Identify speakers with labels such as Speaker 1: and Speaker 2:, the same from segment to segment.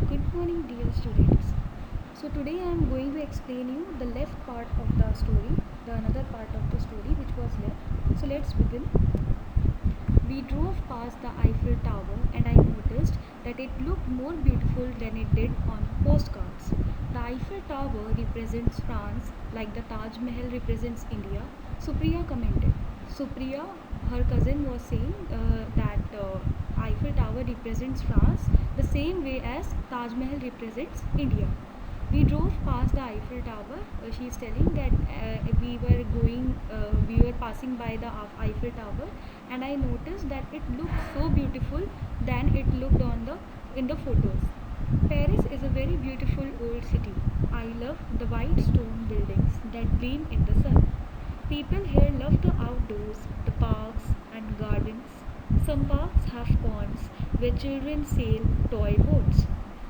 Speaker 1: Good morning, dear students. So today I am going to explain you the left part of the story, the another part of the story which was left. So let's begin. We drove past the Eiffel Tower and I noticed that it looked more beautiful than it did on postcards. The Eiffel Tower represents France like the Taj Mahal represents India, Supriya commented. Supriya, her cousin, was saying that Eiffel Tower represents France the same way as Taj Mahal represents India. We drove past the Eiffel Tower. She is telling that we were passing by the Eiffel Tower, and I noticed that it looked so beautiful than it looked in the photos. Paris is a very beautiful old city. I love the white stone buildings that gleam in the sun. People here love the outdoors, the parks and gardens. Some parks have ponds where children sail toy boats.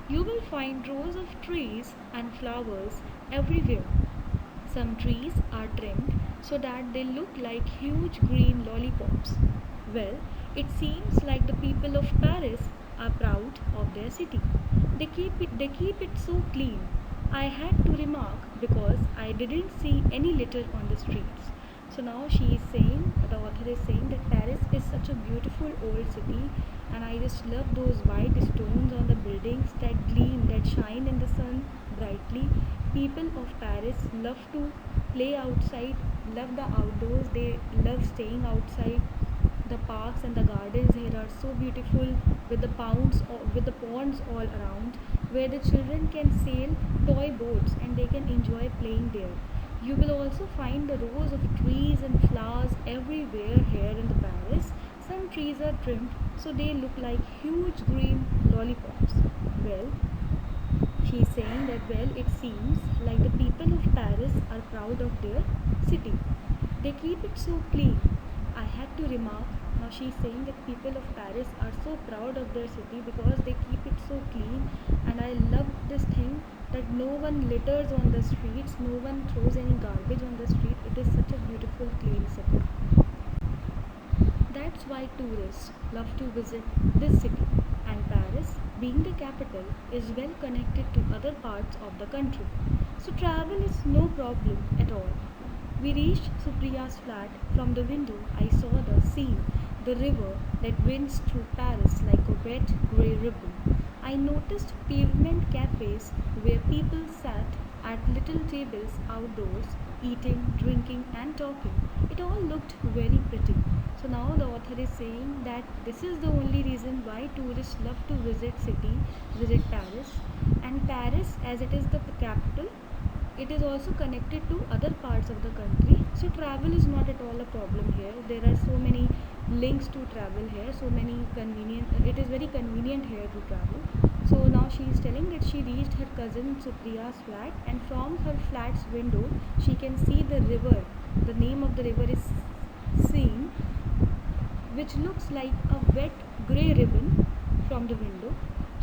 Speaker 1: You will find rows of trees and flowers everywhere. Some trees are trimmed so that they look like huge green lollipops. Well, it seems like the people of Paris are proud of their city. They keep it so clean. I had to remark because I didn't see any litter on the streets. So now the author is saying that Paris is such a beautiful old city, and I just love those white stones on the buildings that gleam, that shine in the sun brightly. People of Paris love to play outside, love the outdoors, they love staying outside. The parks and the gardens here are so beautiful with the ponds all around where the children can sail toy boats and they can enjoy playing there. You will also find the rows of trees and flowers everywhere here in the Paris. Some trees are trimmed so they look like huge green lollipops. Well, she is saying that, well, it seems like the people of Paris are proud of their city. They keep it so clean. I had to remark, now she is saying that people of Paris are so proud of their city because they keep it so clean, and I love this thing that no one litters on the streets, no one throws any garbage on the street. It is such a beautiful clean city. That's why tourists love to visit this city, and Paris, being the capital, is well connected to other parts of the country. So travel is no problem at all. We reached Supriya's flat. From the window, I saw the scene, the river that winds through Paris like a wet grey ribbon. I noticed pavement cafes where people sat at little tables outdoors, eating, drinking, and talking. It all looked very pretty. So now the author is saying that this is the only reason why tourists love to visit Paris. And Paris, as it is the capital, it is also connected to other parts of the country, so travel is not at all a problem here. There are so many links to travel here, so many convenient, it is very convenient here to travel. So now she is telling that she reached her cousin Supriya's flat, and from her flat's window she can see the river. The name of the river is Seine, which looks like a wet grey ribbon from the window.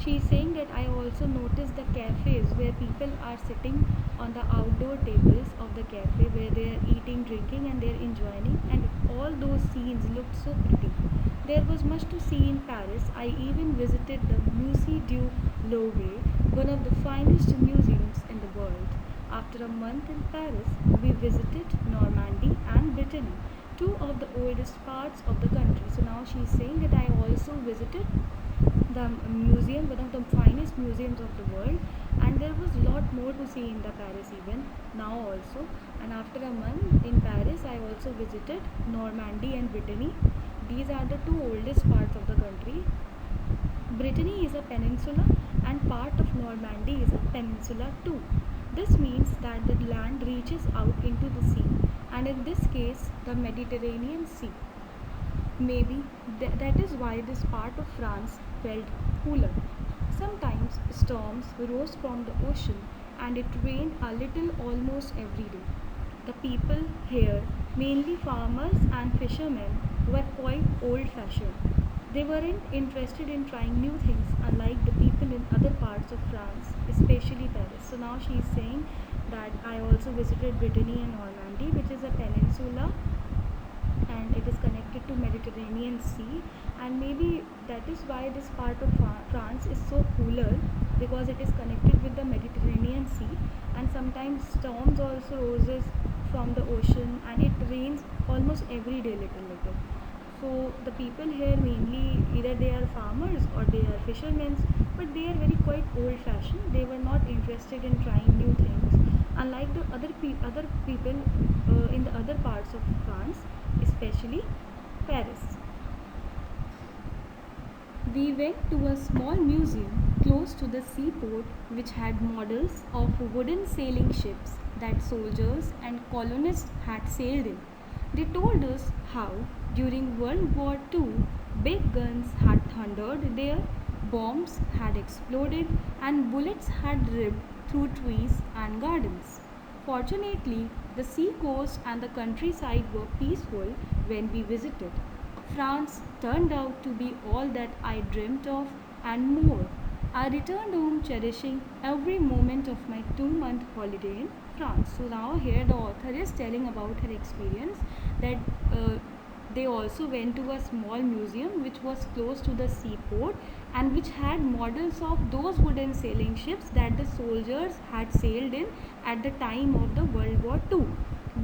Speaker 1: She is saying that I also noticed the cafes where people are sitting on the outdoor tables of the cafe where they are eating, drinking, and they are enjoying, and all those scenes looked so pretty. There was much to see in Paris. I even visited the Musée du Louvre, one of the finest museums in the world. After a month in Paris, we visited Normandy and Brittany, two of the oldest parts of the country. So now she is saying that I also visited the museum, one of the finest museums of the world, and there was a lot more to see in the Paris even now also. And after a month in Paris, I also visited Normandy and Brittany. These are the two oldest parts of the country. Brittany is a peninsula and part of Normandy is a peninsula too. This means that the land reaches out into the sea, and in this case, the Mediterranean Sea. Maybe that is why this part of France felt cooler. Sometimes storms rose from the ocean and it rained a little almost every day. The people here, mainly farmers and fishermen, were quite old fashioned. They weren't interested in trying new things, unlike the people in other parts of France, especially Paris. So now she is saying that I also visited Brittany and Normandy, which is a peninsula and it is connected to Mediterranean Sea, and maybe that is why this part of France is so cooler. because it is connected with the Mediterranean Sea, and sometimes storms also roses from the ocean, and it rains almost every day little. So the people here mainly either they are farmers or they are fishermen, but they are very quite old fashioned. They were not interested in trying new things, unlike the other people in the other parts of France, especially Paris. We went to a small museum close to the seaport which had models of wooden sailing ships that soldiers and colonists had sailed in. They told us how, during World War II, big guns had thundered there, bombs had exploded, and bullets had ripped through trees and gardens. Fortunately, the sea coast and the countryside were peaceful when we visited. France turned out to be all that I dreamt of and more. I returned home cherishing every moment of my 2 month holiday in France. So now here the author is telling about her experience that they also went to a small museum which was close to the seaport and which had models of those wooden sailing ships that the soldiers had sailed in at the time of the World War II.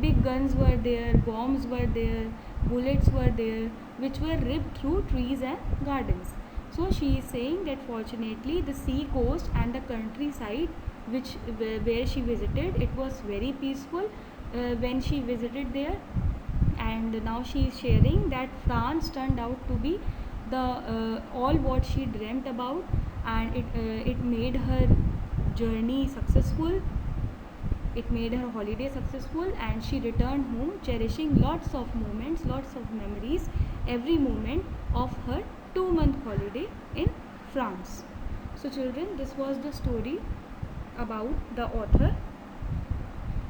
Speaker 1: Big guns were there, bombs were there, bullets were there, which were ripped through trees and gardens. So she is saying that fortunately the sea coast and the countryside which where she visited, it was very peaceful when she visited there, and now she is sharing that France turned out to be the all what she dreamt about, and it made her journey successful, it made her holiday successful, and she returned home cherishing lots of moments, lots of memories, every moment of her 2 month holiday in France. So, children, this was the story about the author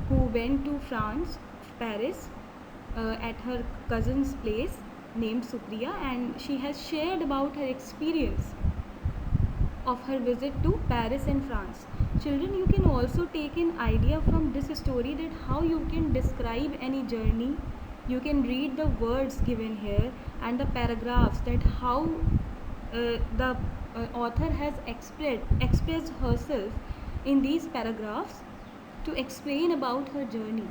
Speaker 1: who went to France, Paris, at her cousin's place named Supriya, and she has shared about her experience of her visit to Paris and France. Children, you can also take an idea from this story that how you can describe any journey. You can read the words given here and the paragraphs, that how the author has expressed herself in these paragraphs to explain about her journey.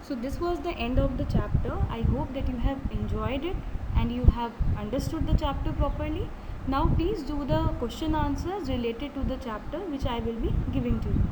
Speaker 1: So this was the end of the chapter. I hope that you have enjoyed it and you have understood the chapter properly. Now please do the question answers related to the chapter which I will be giving to you.